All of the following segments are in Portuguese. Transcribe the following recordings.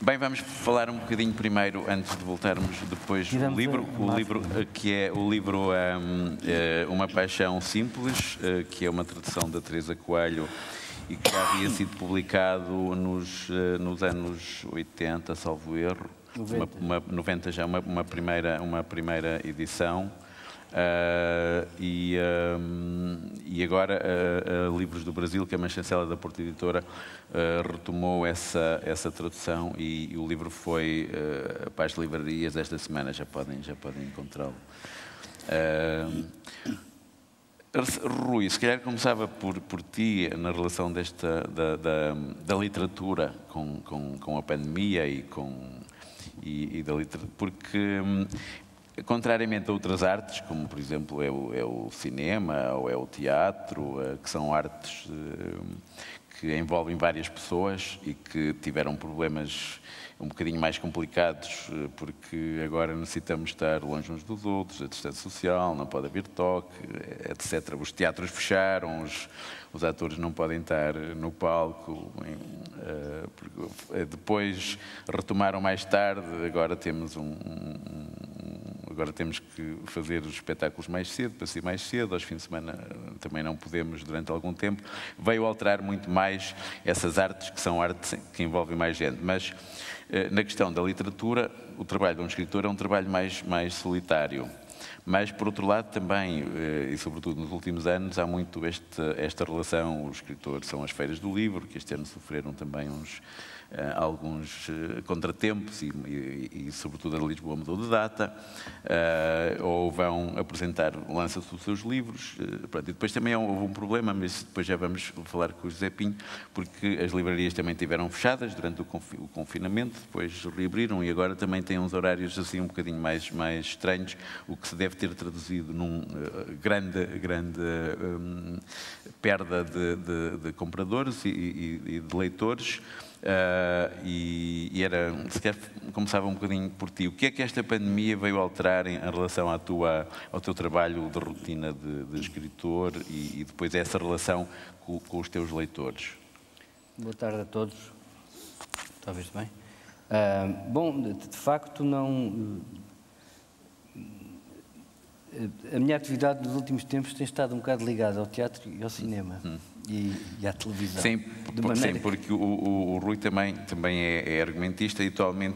Bem, vamos falar um bocadinho primeiro, antes de voltarmos depois do livro. O livro que é o livro Uma Paixão Simples, que é uma tradução da Teresa Coelho e que já havia sido publicado nos anos 80, salvo erro. 90 já, uma primeira edição. E agora Livros do Brasil, que é uma chancela da Porta Editora, retomou essa tradução e o livro foi para as livrarias esta semana, já podem encontrá-lo. Rui, se calhar começava por ti, na relação da literatura com a pandemia e da literatura, porque contrariamente a outras artes, como por exemplo é o cinema ou é o teatro, que são artes que envolvem várias pessoas e que tiveram problemas um bocadinho mais complicados, porque agora necessitamos estar longe uns dos outros, a distância social, não pode haver toque, etc. Os teatros fecharam, os atores não podem estar no palco, depois retomaram mais tarde, agora temos que fazer os espetáculos mais cedo, para ser mais cedo, aos fins de semana também não podemos durante algum tempo. Veio alterar muito mais essas artes, que são artes que envolvem mais gente, mas na questão da literatura, o trabalho de um escritor é um trabalho mais solitário. Mas, por outro lado, também, e sobretudo nos últimos anos, há muito esta relação. Os escritores são as feiras do livro, que este ano sofreram também alguns contratempos e sobretudo a Lisboa mudou de data, ou vão apresentar, lançam-se os seus livros. E depois também houve um problema, mas depois já vamos falar com o José Pinho, porque as livrarias também estiveram fechadas durante o confinamento, depois reabriram e agora também têm uns horários assim um bocadinho mais estranhos, o que se deve ter traduzido num grande perda de compradores e de leitores. Se calhar começava um bocadinho por ti. O que é que esta pandemia veio alterar em relação ao teu trabalho de rotina de escritor e depois essa relação com os teus leitores? Boa tarde a todos. Talvez bem. Bom, de facto não... A minha atividade nos últimos tempos tem estado um bocado ligada ao teatro e ao cinema e à televisão. Sim, porque o Rui também é argumentista e também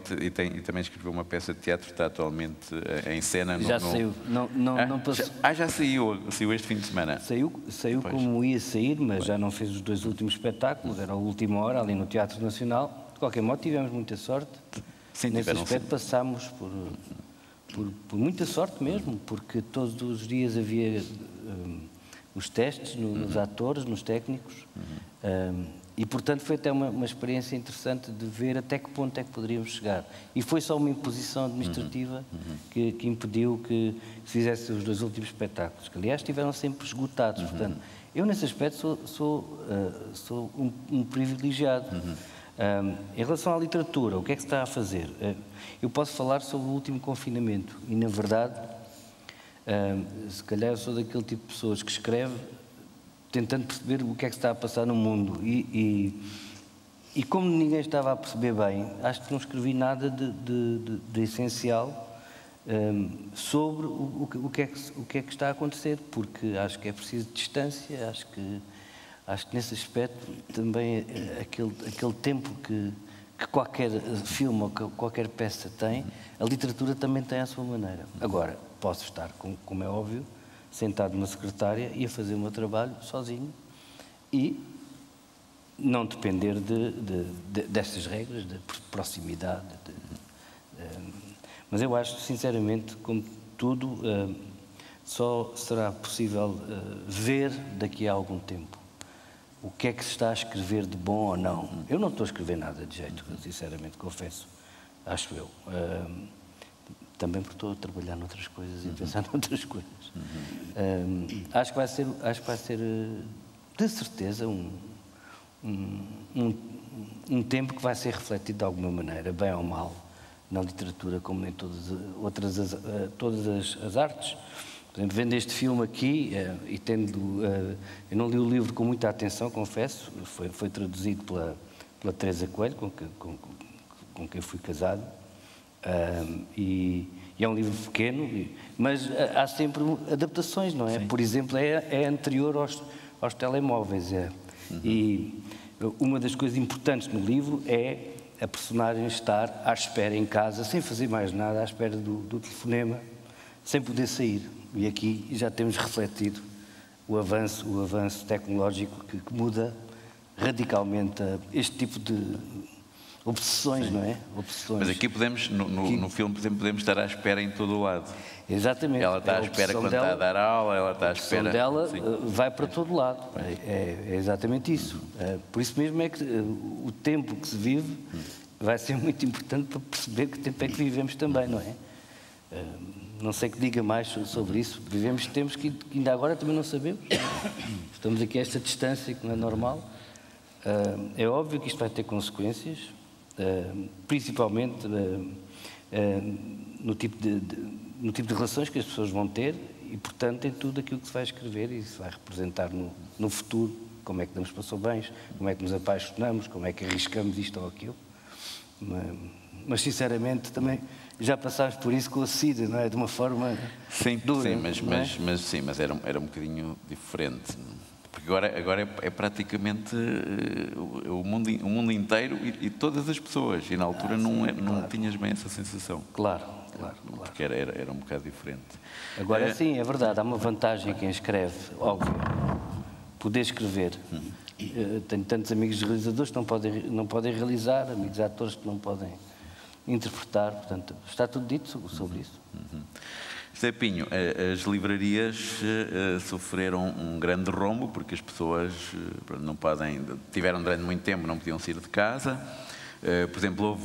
escreveu uma peça de teatro que está atualmente em cena. Já saiu. Não passou. Já saiu este fim de semana. Saiu como ia sair, mas já não fez os dois últimos espetáculos, era a última hora ali no Teatro Nacional. De qualquer modo, tivemos muita sorte. Sim, nesse aspecto passámos por muita sorte mesmo, porque todos os dias havia os testes nos atores, nos técnicos, e portanto foi até uma experiência interessante de ver até que ponto é que poderíamos chegar. E foi só uma imposição administrativa que impediu que se fizesse os dois últimos espetáculos, que aliás estiveram sempre esgotados. Portanto, eu nesse aspecto sou um privilegiado. Em relação à literatura, o que é que se está a fazer? Eu posso falar sobre o último confinamento e, na verdade, se calhar eu sou daquele tipo de pessoas que escreve tentando perceber o que é que se está a passar no mundo e como ninguém estava a perceber bem, acho que não escrevi nada de essencial sobre o que é que está a acontecer, porque acho que é preciso distância, acho que nesse aspecto também aquele tempo que qualquer filme ou que qualquer peça tem, a literatura também tem à sua maneira. Agora, posso estar, como é óbvio, sentado numa secretária e a fazer o meu trabalho sozinho e não depender destas regras de proximidade. Mas eu acho, sinceramente, como tudo, só será possível ver daqui a algum tempo o que é que se está a escrever de bom ou não. Eu não estou a escrever nada de jeito, sinceramente, confesso, acho eu. Também porque estou a trabalhar noutras coisas e pensar noutras coisas. Acho que vai ser de certeza, um tempo que vai ser refletido de alguma maneira, bem ou mal, na literatura, como em todas as artes. Por exemplo, vendo este filme aqui e tendo... eu não li o livro com muita atenção, confesso, foi traduzido pela Teresa Coelho, com quem fui casado. E é um livro pequeno, mas há sempre adaptações, não é? Sim. Por exemplo, é anterior aos telemóveis. E uma das coisas importantes no livro é a personagem estar à espera em casa, sem fazer mais nada, à espera do telefonema, sem poder sair. E aqui já temos refletido o avanço tecnológico que muda radicalmente este tipo de obsessões, não é? Obsessões. Mas aqui podemos, no filme, por exemplo, podemos estar à espera em todo o lado. Exatamente. Ela está à espera quando está a dar aula, ela está à espera... A dela vai para todo lado. É exatamente isso. Por isso mesmo é que o tempo que se vive vai ser muito importante para perceber que tempo é que vivemos também, não é? Não sei que diga mais sobre isso. Vivemos tempos que ainda agora também não sabemos. Estamos aqui a esta distância que não é normal. É óbvio que isto vai ter consequências, principalmente no tipo de relações que as pessoas vão ter e, portanto, em tudo aquilo que se vai escrever e se vai representar no futuro. Como é que damos parabéns, como é que nos apaixonamos, como é que arriscamos isto ou aquilo. Mas sinceramente, também já passámos por isso com a SIDA, não é? De uma forma dura. Sim, mas era um bocadinho diferente. Porque agora é praticamente o mundo inteiro e todas as pessoas. E na altura não tinhas bem essa sensação. Claro. Porque era um bocado diferente. Agora sim, é verdade, há uma vantagem quem escreve, óbvio. Poder escrever. Tenho tantos amigos realizadores que não podem realizar, amigos atores que não podem interpretar, portanto, está tudo dito sobre isso. José Pinho, as livrarias sofreram um grande rombo porque as pessoas tiveram durante muito tempo, não podiam sair de casa. Por exemplo,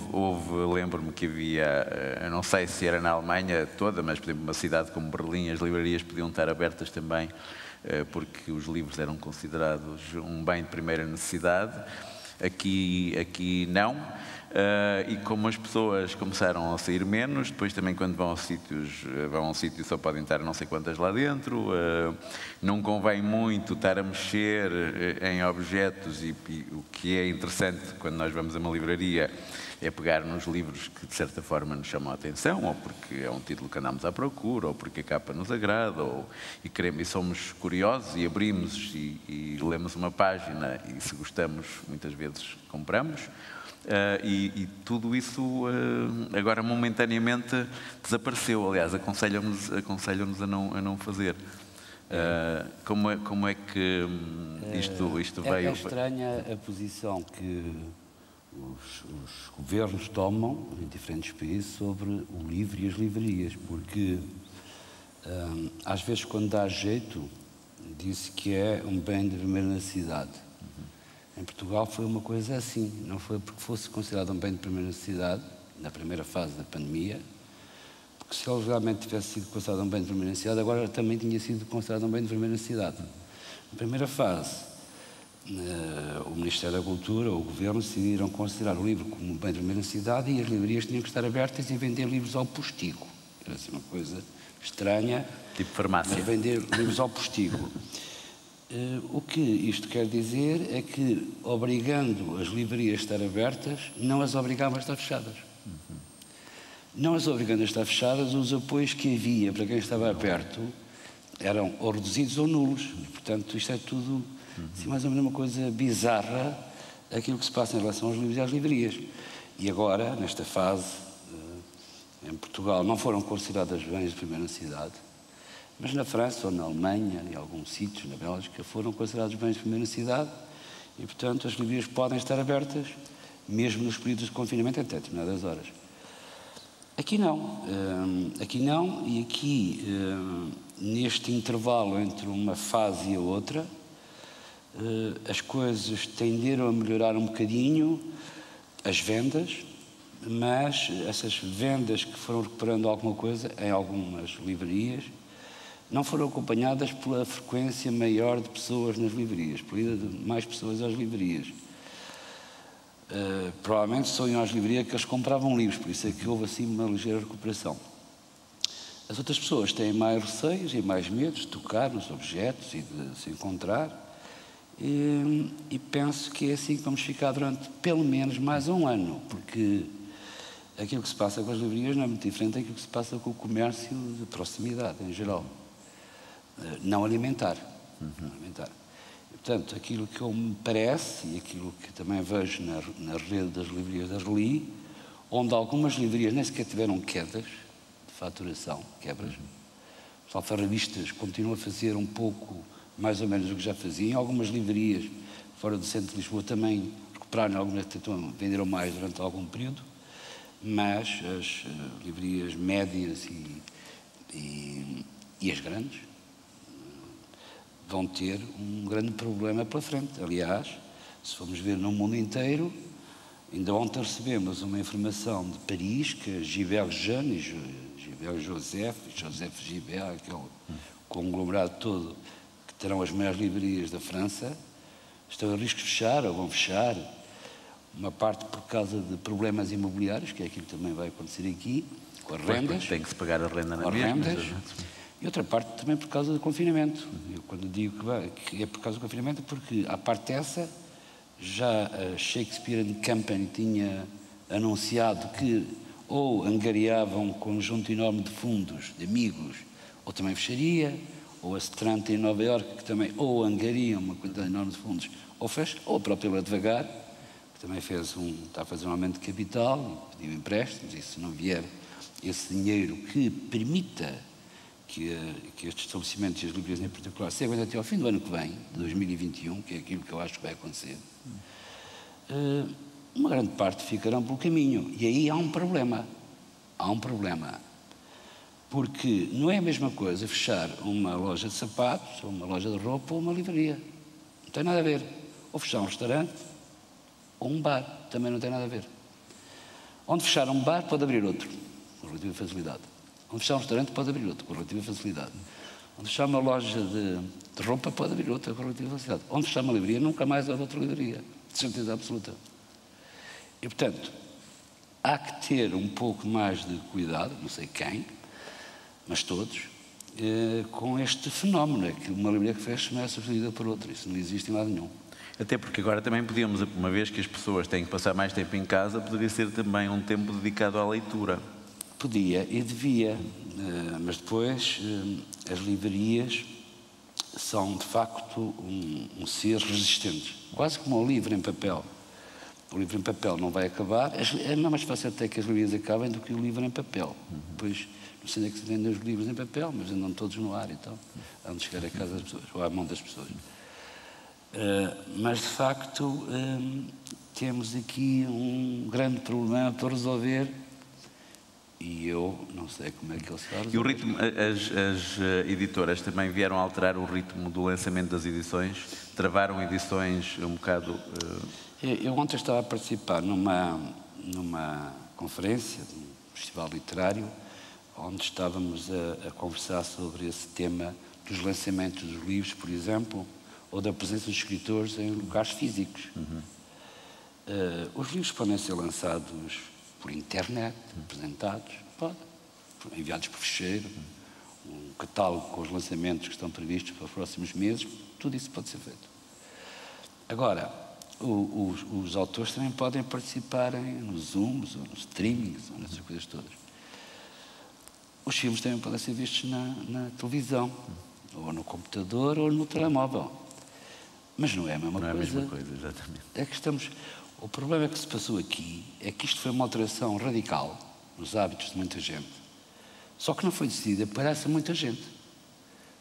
lembro-me que havia, eu não sei se era na Alemanha toda, mas por exemplo uma cidade como Berlim, as livrarias podiam estar abertas também porque os livros eram considerados um bem de primeira necessidade. Aqui não. E como as pessoas começaram a sair menos, depois também quando vão a um sítio só podem estar não sei quantas lá dentro, não convém muito estar a mexer em objetos e o que é interessante quando nós vamos a uma livraria é pegar nos livros que de certa forma nos chamam a atenção, ou porque é um título que andamos à procura, ou porque a capa nos agrada, e somos curiosos e abrimos e lemos uma página e se gostamos muitas vezes compramos. E tudo isso agora momentaneamente desapareceu. Aliás, aconselham-nos a não fazer. Como é que isto veio? É estranha a posição que os governos tomam em diferentes países sobre o livro e as livrarias, porque às vezes quando dá jeito diz que é um bem de primeira necessidade. Em Portugal foi uma coisa assim, não foi porque fosse considerado um bem de primeira necessidade, na primeira fase da pandemia, porque se ele realmente tivesse sido considerado um bem de primeira necessidade, agora também tinha sido considerado um bem de primeira necessidade. Na primeira fase, o Ministério da Cultura, o Governo, decidiram considerar o livro como um bem de primeira necessidade e as livrarias tinham que estar abertas e vender livros ao postigo. Era assim uma coisa estranha. Tipo farmácia. Mas vender livros ao postigo. O que isto quer dizer é que, obrigando as livrarias a estar abertas, não as obrigava a estar fechadas. Não as obrigando a estar fechadas, os apoios que havia para quem estava perto eram ou reduzidos ou nulos. E, portanto, isto é tudo, assim, mais ou menos uma coisa bizarra, aquilo que se passa em relação aos livros e às livrarias. E agora, nesta fase, em Portugal, não foram consideradas bens de primeira necessidade, mas na França ou na Alemanha, em alguns sítios, na Bélgica, foram considerados bens de primeira necessidade e, portanto, as livrarias podem estar abertas, mesmo nos períodos de confinamento, até determinadas horas. Aqui não. E aqui, neste intervalo entre uma fase e a outra, as coisas tenderam a melhorar um bocadinho, as vendas, mas essas vendas que foram recuperando alguma coisa em algumas livrarias não foram acompanhadas pela frequência maior de pessoas nas livrarias, por ida de mais pessoas às livrarias. Provavelmente só iam às livrarias que eles compravam livros, por isso é que houve assim uma ligeira recuperação. As outras pessoas têm mais receios e mais medos de tocar nos objetos e de se encontrar, e penso que é assim que vamos ficar durante pelo menos mais um ano, porque aquilo que se passa com as livrarias não é muito diferente daquilo que se passa com o comércio de proximidade, em geral. Não alimentar. Não alimentar. E, portanto, aquilo que me parece, e aquilo que também vejo na rede das livrarias da Reli, onde algumas livrarias nem sequer tiveram quedas de faturação, quebras. Os alfarrabistas continuam a fazer um pouco, mais ou menos, o que já faziam. Algumas livrarias fora do centro de Lisboa também recuperaram, algumas venderam mais durante algum período, mas as livrarias médias e as grandes vão ter um grande problema pela frente. Aliás, se formos ver no mundo inteiro, ainda ontem recebemos uma informação de Paris que a Gilbert Jeune, Gilbert Joseph Gilbert, aquele conglomerado todo, que terão as maiores livrarias da França, estão a risco de fechar ou vão fechar. Uma parte por causa de problemas imobiliários, que é aquilo que também vai acontecer aqui, com as rendas. Tem que se pagar a renda na mesma. E outra parte também por causa do confinamento. Eu quando digo que é por causa do confinamento, porque à parte dessa, já a Shakespeare & Company tinha anunciado que ou angariavam um conjunto enorme de fundos, de amigos, ou também fecharia, ou a Strand em Nova Iorque, que também ou angariam uma quantidade enorme de fundos, ou fecha, ou a própria Lei Devagar, que também está a fazer um aumento de capital, pediu empréstimos, e se não vier esse dinheiro que permita que estes estabelecimentos e as livrarias em particular se aguentem até ao fim do ano que vem, de 2021, que é aquilo que eu acho que vai acontecer, uma grande parte ficarão pelo caminho. E aí há um problema. Há um problema. Porque não é a mesma coisa fechar uma loja de sapatos, ou uma loja de roupa, ou uma livraria. Não tem nada a ver. Ou fechar um restaurante, ou um bar. Também não tem nada a ver. Onde fechar um bar, pode abrir outro, com relativa facilidade. Onde fechar um restaurante, pode abrir outro, com relativa facilidade. Onde fechar uma loja de roupa, pode abrir outra, com relativa facilidade. Onde fechar uma livraria, nunca mais há outra livraria. De certeza absoluta. E, portanto, há que ter um pouco mais de cuidado, não sei quem, mas todos, com este fenómeno. É que uma livraria que fecha não é substituída por outra. Isso não existe em lado nenhum. Até porque agora também podíamos, uma vez que as pessoas têm que passar mais tempo em casa, poderia ser também um tempo dedicado à leitura. Podia e devia, mas depois as livrarias são, de facto, um ser resistente. Quase como o livro em papel. O livro em papel não vai acabar. É mais fácil até que as livrarias acabem do que o livro em papel. Depois, não sei onde é que se vendem os livros em papel, mas andam todos no ar e tal. Hão de chegar à casa das pessoas, ou à mão das pessoas. Mas, de facto, temos aqui um grande problema para resolver e eu não sei como é que ele se vai resolver. E o ritmo, as editoras também vieram a alterar o ritmo do lançamento das edições? Travaram edições um bocado... Eu ontem estava a participar numa conferência, num festival literário, onde estávamos a conversar sobre esse tema dos lançamentos dos livros, por exemplo, ou da presença dos escritores em lugares físicos. Os livros podem ser lançados por internet, apresentados, enviados por ficheiro, um catálogo com os lançamentos que estão previstos para os próximos meses, tudo isso pode ser feito. Agora, os autores também podem participar nos Zooms, ou nos streamings, ou nessas coisas todas. Os filmes também podem ser vistos na televisão, ou no computador, ou no telemóvel. Mas não é a mesma coisa. Não é a mesma coisa, exatamente. É que o problema que se passou aqui é que isto foi uma alteração radical nos hábitos de muita gente. Só que não foi decidida para essa muita gente.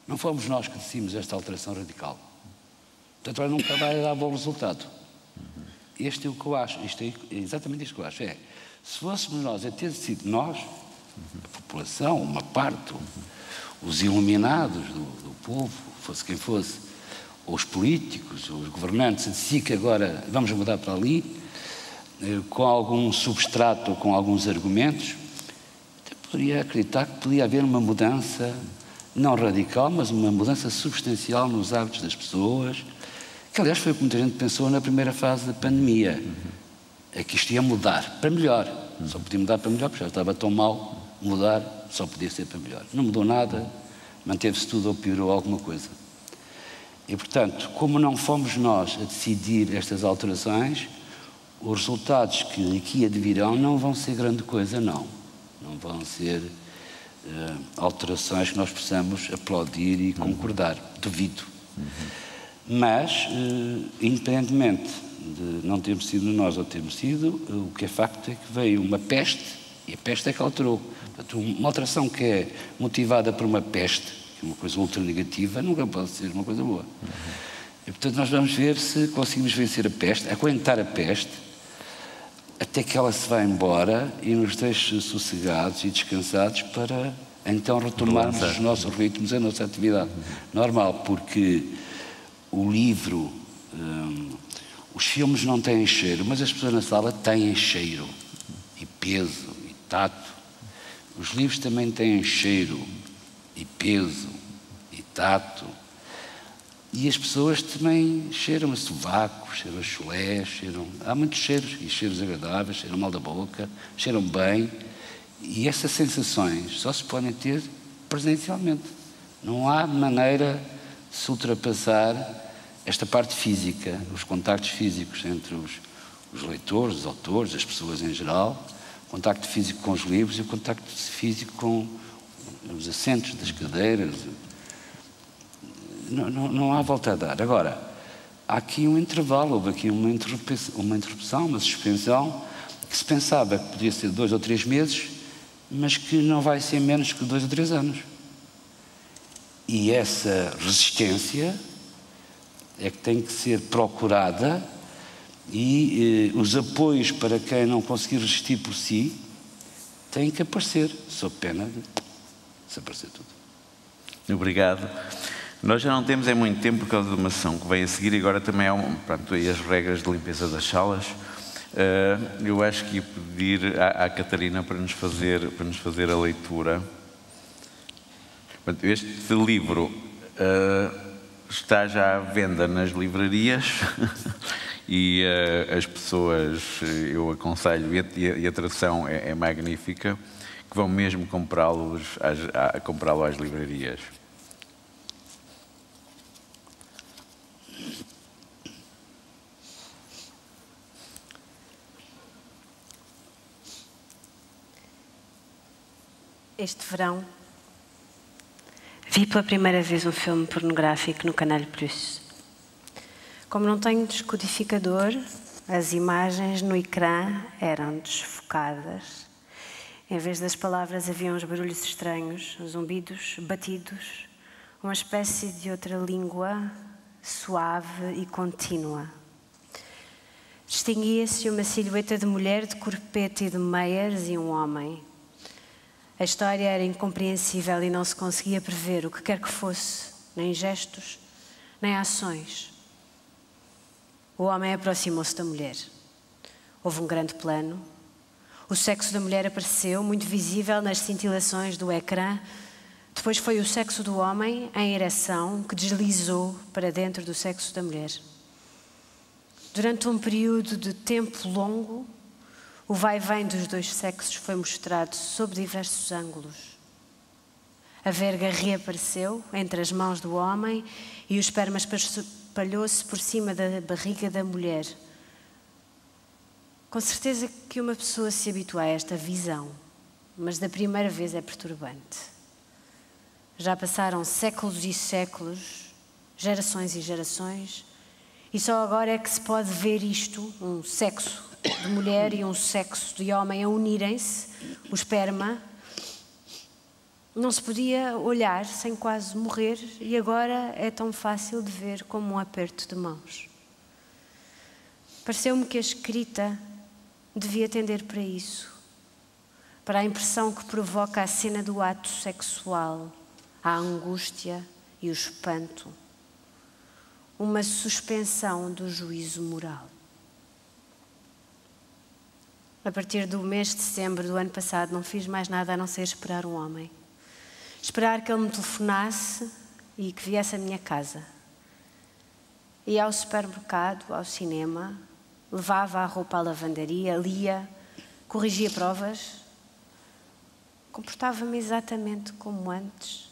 Não fomos nós que decidimos esta alteração radical. Portanto, ela nunca vai dar bom resultado. Este é o que eu acho. Isto é exatamente isto que eu acho. Se fôssemos nós a ter decidido nós, a população, uma parte, os iluminados do povo, fosse quem fosse, ou os políticos, ou os governantes, a decidir que agora vamos mudar para ali, com algum substrato ou com alguns argumentos, até poderia acreditar que podia haver uma mudança, não radical, mas uma mudança substancial nos hábitos das pessoas, que aliás foi o que muita gente pensou na primeira fase da pandemia, é que isto ia mudar para melhor. Só podia mudar para melhor, porque já estava tão mal, mudar só podia ser para melhor. Não mudou nada, manteve-se tudo ou piorou alguma coisa. E, portanto, como não fomos nós a decidir estas alterações, os resultados que aqui advirão não vão ser grande coisa, não. Não vão ser alterações que nós possamos aplaudir e concordar. Duvido. Mas, independentemente de não termos sido nós ou termos sido, o que é facto é que veio uma peste, e a peste é que alterou. Portanto, uma alteração que é motivada por uma peste, que é uma coisa ultra negativa, nunca pode ser uma coisa boa. E, portanto, nós vamos ver se conseguimos vencer a peste, aguentar a peste, até que ela se vá embora e nos deixe sossegados e descansados para então retomarmos os nossos ritmos, a nossa atividade normal, porque o livro, os filmes não têm cheiro, mas as pessoas na sala têm cheiro e peso e tato. Os livros também têm cheiro e peso e tato. E as pessoas também cheiram a sovaco, cheiram a chulé, há muitos cheiros, e cheiros agradáveis, cheiram mal da boca, cheiram bem. E essas sensações só se podem ter presencialmente. Não há maneira de se ultrapassar esta parte física, os contactos físicos entre os leitores, os autores, as pessoas em geral, o contacto físico com os livros e o contacto físico com os assentos das cadeiras. Não há volta a dar. Agora, há aqui um intervalo, houve aqui uma interrupção, uma suspensão, que se pensava que podia ser 2 ou 3 meses, mas que não vai ser menos que 2 ou 3 anos. E essa resistência é que tem que ser procurada e os apoios para quem não conseguir resistir por si têm que aparecer, sob pena de desaparecer tudo. Obrigado. Nós já não temos muito tempo por causa de uma sessão que vem a seguir e agora também há pronto, aí as regras de limpeza das salas. Eu acho que ia pedir à Catarina para nos fazer a leitura. Este livro está já à venda nas livrarias e as pessoas, eu aconselho, e a tradução é magnífica, que vão mesmo comprá-lo às livrarias. Este verão, vi pela primeira vez um filme pornográfico no Canal Plus. Como não tenho descodificador, as imagens no ecrã eram desfocadas. Em vez das palavras havia uns barulhos estranhos, zumbidos, batidos, uma espécie de outra língua suave e contínua. Distinguia-se uma silhueta de mulher de corpete e de meias e um homem. A história era incompreensível e não se conseguia prever o que quer que fosse, nem gestos, nem ações. O homem aproximou-se da mulher. Houve um grande plano. O sexo da mulher apareceu, muito visível nas cintilações do ecrã. Depois foi o sexo do homem, em ereção, que deslizou para dentro do sexo da mulher. Durante um período de tempo longo, o vai-vem dos dois sexos foi mostrado sob diversos ângulos. A verga reapareceu entre as mãos do homem e o esperma espalhou-se por cima da barriga da mulher. Com certeza que uma pessoa se habitua a esta visão, mas da primeira vez é perturbante. Já passaram séculos e séculos, gerações e gerações, e só agora é que se pode ver isto, um sexo de mulher e um sexo de homem a unirem-se, o esperma. Não se podia olhar sem quase morrer e agora é tão fácil de ver como um aperto de mãos. Pareceu-me que a escrita devia tender para isso, para a impressão que provoca a cena do ato sexual, a angústia e o espanto, uma suspensão do juízo moral. A partir do mês de setembro do ano passado não fiz mais nada a não ser esperar um homem. Esperar que ele me telefonasse e que viesse à minha casa. Ia ao supermercado, ao cinema, levava a roupa à lavandaria, lia, corrigia provas. Comportava-me exatamente como antes,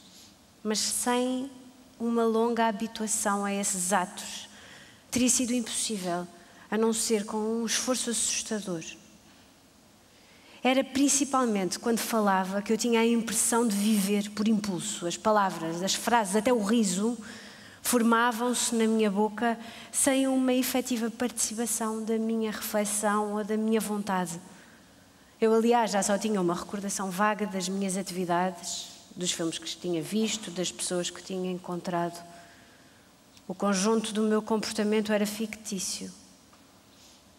mas sem uma longa habituação a esses atos. Teria sido impossível. a não ser com um esforço assustador. Era principalmente quando falava que eu tinha a impressão de viver por impulso. As palavras, as frases, até o riso, formavam-se na minha boca sem uma efetiva participação da minha reflexão ou da minha vontade. Eu, aliás, já só tinha uma recordação vaga das minhas atividades, dos filmes que tinha visto, das pessoas que tinha encontrado. O conjunto do meu comportamento era fictício.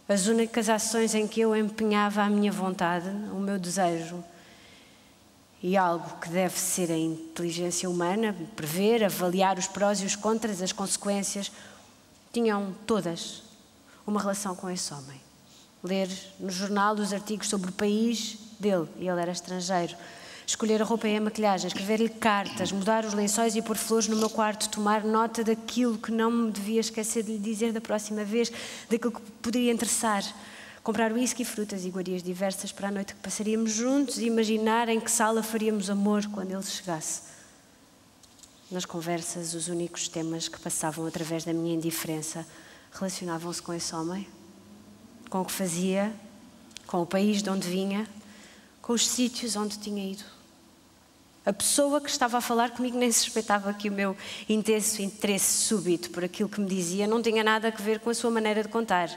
As únicas ações em que eu empenhava a minha vontade, o meu desejo, e algo que deve ser a inteligência humana, prever, avaliar os prós e os contras, as consequências, tinham todas uma relação com esse homem. Ler no jornal os artigos sobre o país dele, e ele era estrangeiro. Escolher a roupa e a maquilhagem, escrever-lhe cartas, mudar os lençóis e pôr flores no meu quarto, tomar nota daquilo que não me devia esquecer de lhe dizer da próxima vez, daquilo que poderia interessar, comprar whisky, frutas e iguarias diversas para a noite que passaríamos juntos e imaginar em que sala faríamos amor quando ele chegasse. Nas conversas, os únicos temas que passavam através da minha indiferença relacionavam-se com esse homem, com o que fazia, com o país de onde vinha, com os sítios onde tinha ido. A pessoa que estava a falar comigo nem suspeitava que o meu intenso interesse súbito por aquilo que me dizia não tinha nada a ver com a sua maneira de contar.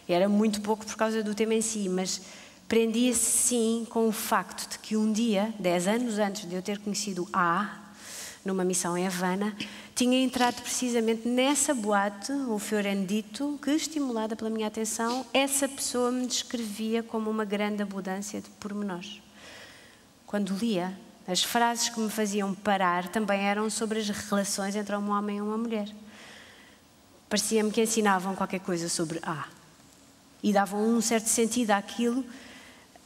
Era muito pouco por causa do tema em si, mas prendia-se sim com o facto de que um dia, 10 anos antes de eu ter conhecido A, numa missão em Havana, tinha entrado precisamente nessa boate, o Fiorendito, que, estimulada pela minha atenção, essa pessoa me descrevia como uma grande abundância de pormenores. Quando lia, as frases que me faziam parar também eram sobre as relações entre um homem e uma mulher. Parecia-me que ensinavam qualquer coisa sobre A e davam um certo sentido àquilo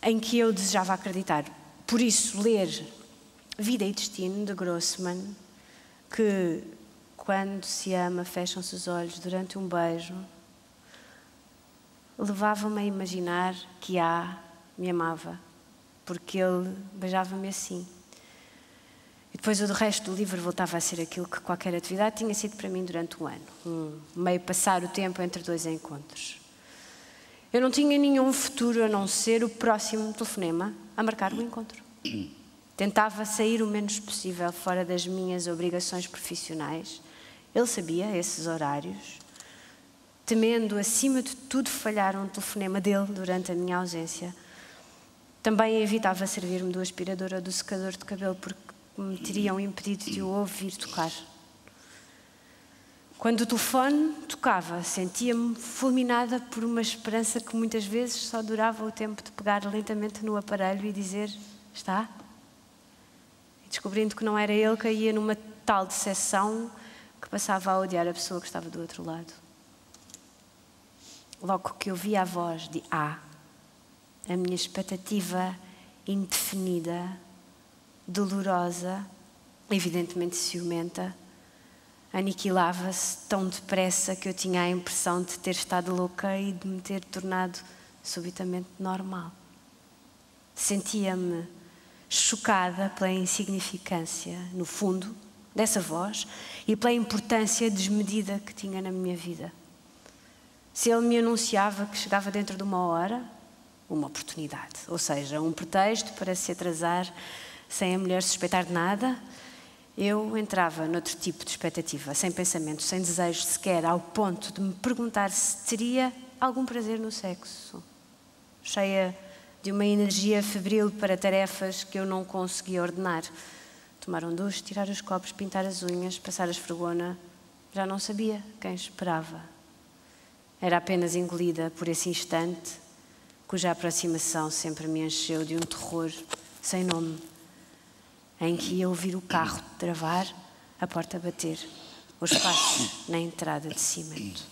em que eu desejava acreditar. Por isso, ler Vida e Destino, de Grossman, que quando se ama fecham-se os olhos durante um beijo, levava-me a imaginar que A me amava, porque ele beijava-me assim. E depois o resto do livro voltava a ser aquilo que qualquer atividade tinha sido para mim durante um ano. Meio passar o tempo entre dois encontros. Eu não tinha nenhum futuro a não ser o próximo telefonema a marcar o encontro. Tentava sair o menos possível fora das minhas obrigações profissionais. Ele sabia esses horários, temendo acima de tudo falhar um telefonema dele durante a minha ausência. Também evitava servir-me do aspirador ou do secador de cabelo porque me teriam impedido de o ouvir tocar. Quando o telefone tocava, sentia-me fulminada por uma esperança que muitas vezes só durava o tempo de pegar lentamente no aparelho e dizer: está? E descobrindo que não era ele, caía numa tal decepção que passava a odiar a pessoa que estava do outro lado. Logo que eu vi a voz de A, a minha expectativa indefinida, dolorosa, evidentemente ciumenta, aniquilava-se tão depressa que eu tinha a impressão de ter estado louca e de me ter tornado subitamente normal. Sentia-me chocada pela insignificância, no fundo, dessa voz e pela importância desmedida que tinha na minha vida. Se ele me anunciava que chegava dentro de uma hora, uma oportunidade, ou seja, um pretexto para se atrasar sem a mulher suspeitar de nada, eu entrava noutro tipo de expectativa, sem pensamento, sem desejo sequer, ao ponto de me perguntar se teria algum prazer no sexo, cheia de uma energia febril para tarefas que eu não conseguia ordenar. Tomar um duche, tirar os copos, pintar as unhas, passar a esfregona, já não sabia quem esperava. Era apenas engolida por esse instante, cuja aproximação sempre me encheu de um terror sem nome, em que ia ouvir o carro travar, a porta bater, os passos na entrada de cimento.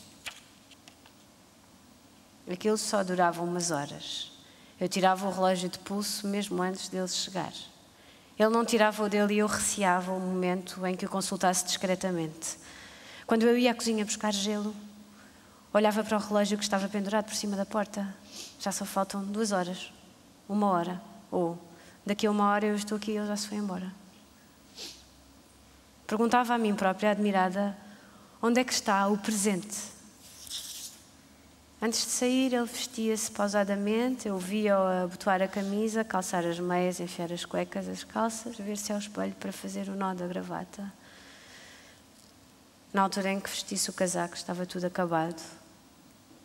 Aquilo só durava umas horas. Eu tirava o relógio de pulso mesmo antes dele chegar. Ele não tirava o dele e eu receava o momento em que o consultasse discretamente. Quando eu ia à cozinha buscar gelo, olhava para o relógio que estava pendurado por cima da porta. Já só faltam 2 horas, 1 hora, ou daqui a 1 hora eu estou aqui e ele já se foi embora. Perguntava a mim própria, admirada, onde é que está o presente? Antes de sair, ele vestia-se pausadamente, eu via-o abotoar a camisa, calçar as meias, enfiar as cuecas, as calças, ver-se ao espelho para fazer o nó da gravata. Na altura em que vestisse o casaco, estava tudo acabado.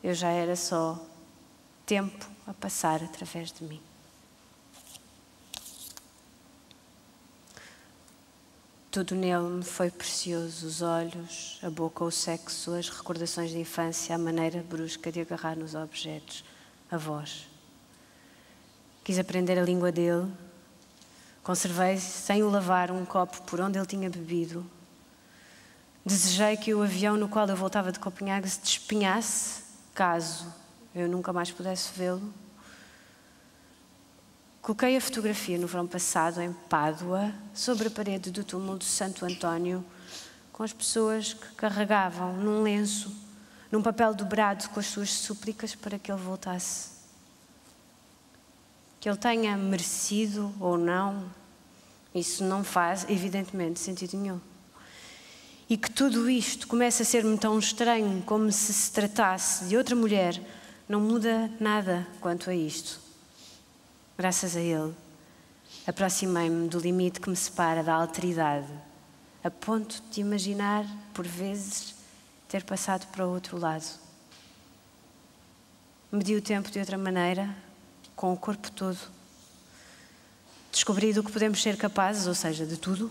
Eu já era só tempo a passar através de mim. Tudo nele me foi precioso, os olhos, a boca, o sexo, as recordações de infância, a maneira brusca de agarrar nos objetos, a voz. Quis aprender a língua dele, conservei, sem o lavar, um copo por onde ele tinha bebido. Desejei que o avião no qual eu voltava de Copenhague se despenhasse, caso eu nunca mais pudesse vê-lo. Coloquei a fotografia no verão passado, em Pádua, sobre a parede do túmulo de Santo António, com as pessoas que carregavam num lenço, num papel dobrado com as suas súplicas para que ele voltasse. Que ele tenha merecido ou não, isso não faz, evidentemente, sentido nenhum. E que tudo isto comece a ser-me tão estranho como se tratasse de outra mulher, não muda nada quanto a isto. Graças a ele, aproximei-me do limite que me separa da alteridade, a ponto de imaginar, por vezes, ter passado para o outro lado. Medi o tempo de outra maneira, com o corpo todo. Descobri do que podemos ser capazes, ou seja, de tudo.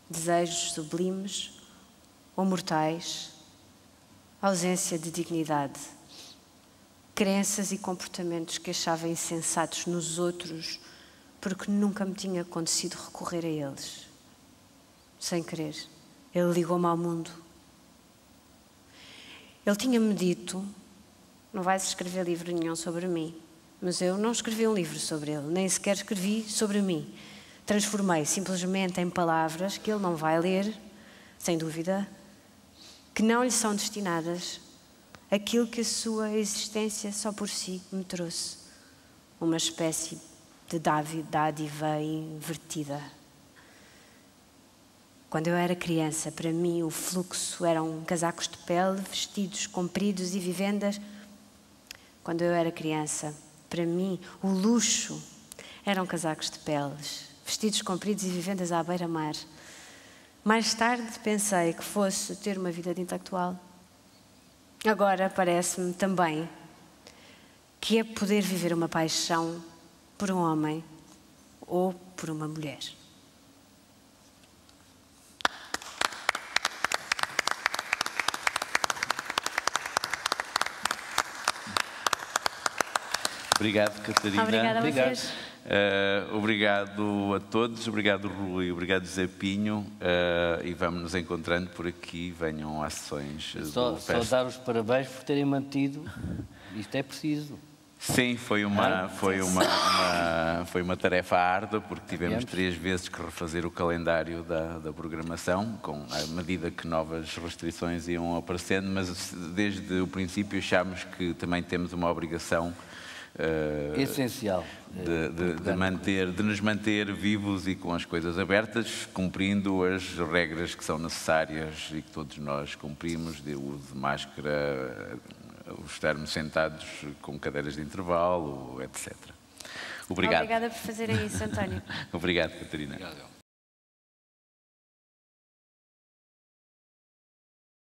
Desejos sublimes ou mortais, ausência de dignidade. Crenças e comportamentos que achava insensatos nos outros porque nunca me tinha acontecido recorrer a eles. Sem querer, ele ligou-me ao mundo. Ele tinha-me dito, não vais escrever livro nenhum sobre mim, mas eu não escrevi um livro sobre ele, nem sequer escrevi sobre mim. Transformei simplesmente em palavras que ele não vai ler, sem dúvida, que não lhe são destinadas aquilo que a sua existência só por si me trouxe. Uma espécie de dádiva invertida. Quando eu era criança, para mim o fluxo eram casacos de pele, vestidos compridos e vivendas. Quando eu era criança, para mim o luxo eram casacos de peles, vestidos compridos e vivendas à beira-mar. Mais tarde pensei que fosse ter uma vida de intelectual. Agora parece-me também que é poder viver uma paixão por um homem ou por uma mulher. Obrigado, Catarina. Obrigada a vocês. Obrigado a todos, obrigado Rui, obrigado José Pinho, e vamos nos encontrando por aqui, venham às sessões. Só dar os parabéns por terem mantido, isto é preciso. Sim, foi uma tarefa árdua, porque tivemos 3 vezes que refazer o calendário da programação, à medida que novas restrições iam aparecendo, mas desde o princípio achámos que também temos uma obrigação essencial de nos manter vivos e com as coisas abertas, cumprindo as regras que são necessárias e que todos nós cumprimos, de uso de máscara, estarmos sentados com cadeiras de intervalo, etc. Obrigado. Obrigada por fazerem isso, António. Obrigado, Catarina. Obrigado.